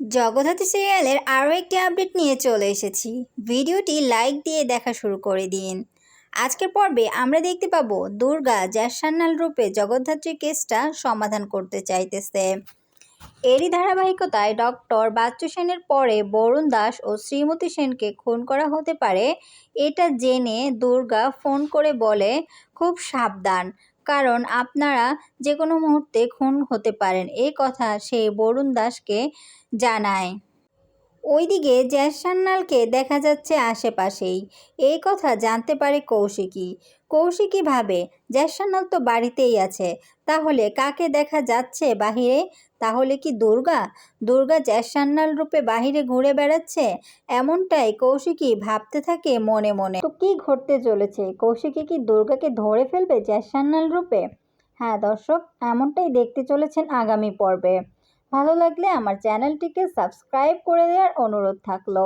জগদ্ধাত্রী সিরিয়ালের আরও একটি আপডেট নিয়ে চলে এসেছি। ভিডিওটি লাইক দিয়ে দেখা শুরু করে দিন। আজকের পর্বে আমরা দেখতে পাবো দুর্গা জ্যাসান্নাল রূপে জগদ্ধাত্রীর কেসটা সমাধান করতে চাইতেছে। এরই ধারাবাহিকতায় ডক্টর বাচ্চু সেনের পরে বরুণ দাস ও শ্রীমতী সেনকে খুন করা হতে পারে এটা জেনে দুর্গা ফোন করে বলে খুব সাবধান, কারণ আপনারা যে কোনো মুহূর্তে খুন হতে পারেন। এই কথা সে বরুণ দাসকে জানায়। ওইদিকে জ্যাসান্নালকে দেখা যাচ্ছে আশেপাশেই। এই কথা জানতে পারে কৌশিকী। কৌশিকী ভাবে জ্যাসান্নাল তো বাড়িতেই আছে, তাহলে কাকে দেখা যাচ্ছে বাহিরে? তাহলে কি দুর্গা? দুর্গা জ্যাসান্নাল রূপে বাহিরে ঘুরে বেড়াচ্ছে, এমনটাই কৌশিকী ভাবতে থাকে মনে মনে। তো কি ঘটতে চলেছে? কৌশিকী কি দুর্গাকে ধরে ফেলবে জ্যাসান্নাল রূপে? হ্যাঁ দর্শক, এমনটাই দেখতে চলেছেন আগামী পর্বে। ভালো লাগলে আমার চ্যানেলটিকে সাবস্ক্রাইব করে দেওয়ার অনুরোধ থাকলো।